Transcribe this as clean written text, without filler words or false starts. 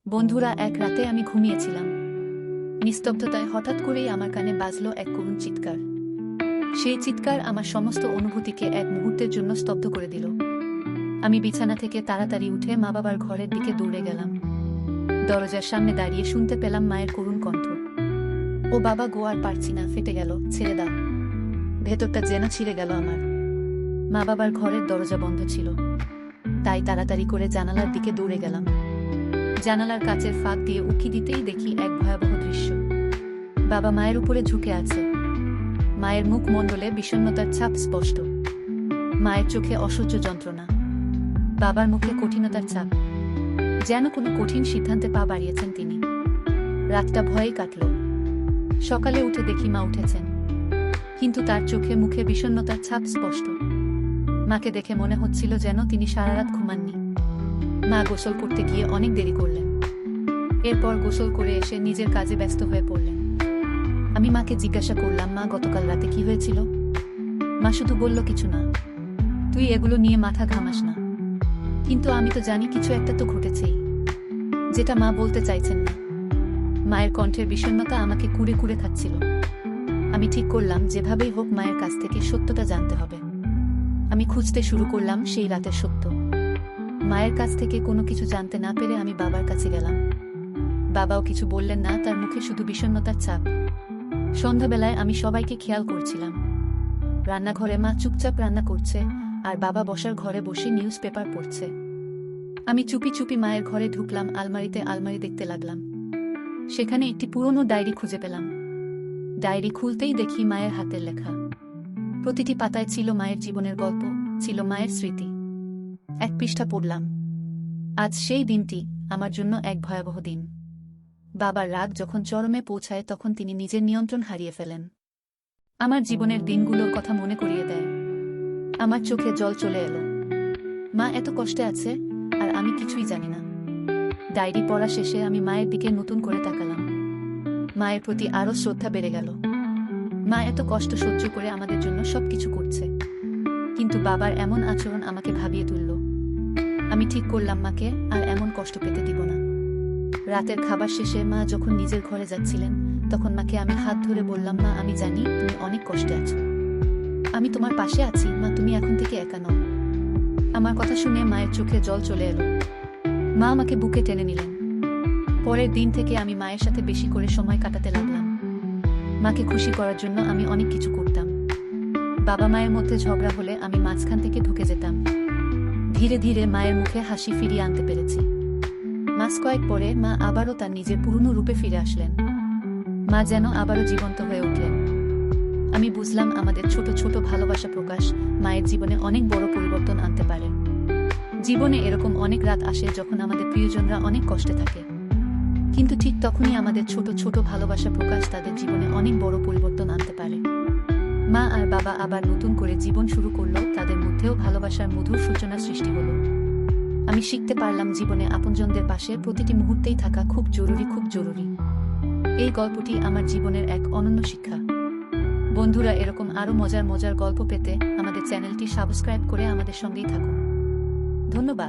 বন্ধুরা, এক রাতে আমি ঘুমিয়েছিলাম। নিস্তব্ধতায় হঠাৎ করেই আমার কানে বাজল এক করুণ চিৎকার। সেই চিৎকার আমার সমস্ত অনুভূতিকে এক মুহূর্তের জন্য স্তব্ধ করে দিল। আমি বিছানা থেকে তাড়াতাড়ি উঠে মা বাবার ঘরের দিকে দৌড়ে গেলাম। দরজার সামনে দাঁড়িয়ে শুনতে পেলাম মায়ের করুণ কণ্ঠ। ও বাবা গো, আর পারছি না, ফেটে গেল, ছেড়ে দাও। ভেতরটা যেন ছিঁড়ে গেল আমার। মা বাবার ঘরের দরজা বন্ধ ছিল, তাই তাড়াতাড়ি করে জানালার দিকে দৌড়ে গেলাম। জানালার কাচের ফাঁক দিয়ে উঁকি দিতেই দেখি এক ভয়াবহ দৃশ্য। বাবা মায়ের উপরে ঝুঁকে আছে। মায়ের মুখমণ্ডলে বিষণ্ণতার ছাপ স্পষ্ট। মায়ের চোখে অসহ্য যন্ত্রণা, বাবার মুখে কঠিনতার ছাপ, যেন কোনো কঠিন সিদ্ধান্তে পা বাড়িয়েছেন তিনি। রাতটা ভয়েই কাটল। সকালে উঠে দেখি মা উঠেছেন, কিন্তু তার চোখে মুখে বিষণ্ণতার ছাপ স্পষ্ট। মাকে দেখে মনে হচ্ছিল যেন তিনি সারা রাত ঘুমাননি। মা গোসল করতে গিয়ে অনেক দেরি করলেন। এরপর গোসল করে এসে নিজের কাজে ব্যস্ত হয়ে পড়লেন। আমি মাকে জিজ্ঞাসা করলাম, মা গতকাল রাতে কি হয়েছিল? মা শুধু বলল, কিছু না, তুই এগুলো নিয়ে মাথা ঘামাস না। কিন্তু আমি তো জানি কিছু একটা তো ঘটেছেই, যেটা মা বলতে চাইছেন না। মায়ের কণ্ঠের বিষণ্ণতা আমাকে কুড়ে কুড়ে খাচ্ছিল। আমি ঠিক করলাম যেভাবেই হোক মায়ের কাছ থেকে সত্যটা জানতে হবে। আমি খুঁজতে শুরু করলাম সেই রাতের সত্য। মায়ের কাছ থেকে কোনো কিছু জানতে না পেরে আমি বাবার কাছে গেলাম। বাবাও কিছু বললেন না, তার মুখে শুধু বিষণ্ণতার ছাপ। সন্ধ্যাবেলায় আমি সবাইকে খেয়াল করছিলাম। রান্নাঘরে মা চুপচাপ রান্না করছে, আর বাবা বসার ঘরে বসে নিউজ পেপার পড়ছে। আমি চুপি চুপি মায়ের ঘরে ঢুকলাম। আলমারিতে আলমারি দেখতে লাগলাম। সেখানে একটি পুরনো ডায়েরি খুঁজে পেলাম। ডায়েরি খুলতেই দেখি মায়ের হাতের লেখা। প্রতিটি পাতায় ছিল মায়ের জীবনের গল্প, ছিল মায়ের স্মৃতি। এক পৃষ্ঠা পড়লাম। আজ সেই দিনটি আমার জন্য এক ভয়াবহ দিন। বাবার রাগ যখন চরমে পৌঁছায় তখন তিনি নিজের নিয়ন্ত্রণ হারিয়ে ফেলেন। আমার জীবনের দিনগুলোর কথা মনে করিয়ে দেয়। আমার চোখে জল চলে এলো। মা এত কষ্টে আছে, আর আমি কিছুই জানি না। ডায়েরি পড়া শেষে আমি মায়ের দিকে নতুন করে তাকালাম। মায়ের প্রতি আরও শ্রদ্ধা বেড়ে গেল। মা এত কষ্ট সহ্য করে আমাদের জন্য সবকিছু করছে, কিন্তু বাবার এমন আচরণ আমাকে ভাবিয়ে তুলল। আমি ঠিক করলাম মাকে আর এমন কষ্ট পেতে দিব না। রাতের খাবার শেষে মা যখন নিজের ঘরে যাচ্ছিলেন, তখন মাকে আমি হাত ধরে বললাম, মা আমি জানি তুমি অনেক কষ্টে আছো। আমি তোমার পাশে আছি মা, তুমি এখন থেকে একা নও। আমার কথা শুনে মায়ের চোখে জল চলে এলো। মা আমাকে বুকে টেনে নিলেন। পরের দিন থেকে আমি মায়ের সাথে বেশি করে সময় কাটাতে লাগলাম। মাকে খুশি করার জন্য আমি অনেক কিছু করতাম। বাবা মায়ের মধ্যে ঝগড়া হলে আমি মাঝখান থেকে ঢুকে যেতাম। ধীরে ধীরে মায়ের মুখে হাসি ফিরিয়ে আনতে পেরেছি। মাস কয়েক পরে মা আবারও তার নিজের পুরনো রূপে ফিরে আসলেন। মা যেন আবারও জীবন্ত হয়ে উঠলেন। আমি বুঝলাম আমাদের ছোট ছোট ভালোবাসা প্রকাশ মায়ের জীবনে অনেক বড় পরিবর্তন আনতে পারে। জীবনে এরকম অনেক রাত আসে যখন আমাদের প্রিয়জনরা অনেক কষ্টে থাকে, কিন্তু ঠিক তখনই আমাদের ছোট ছোট ভালোবাসা প্রকাশ তাদের জীবনে অনেক বড় পরিবর্তন আনতে পারে। মা আর বাবা আবার নতুন করে জীবন শুরু করলো, তাদের মধ্যেও ভালোবাসার মধুর সূচনা সৃষ্টি হলো। আমি শিখতে পারলাম জীবনে আপনজনদের পাশে প্রতিটি মুহূর্তেই থাকা খুব জরুরি, খুব জরুরি। এই গল্পটি আমার জীবনের এক অনন্য শিক্ষা। বন্ধুরা, এরকম আরও মজার মজার গল্প পেতে আমাদের চ্যানেলটি সাবস্ক্রাইব করে আমাদের সঙ্গেই থাকুন। ধন্যবাদ।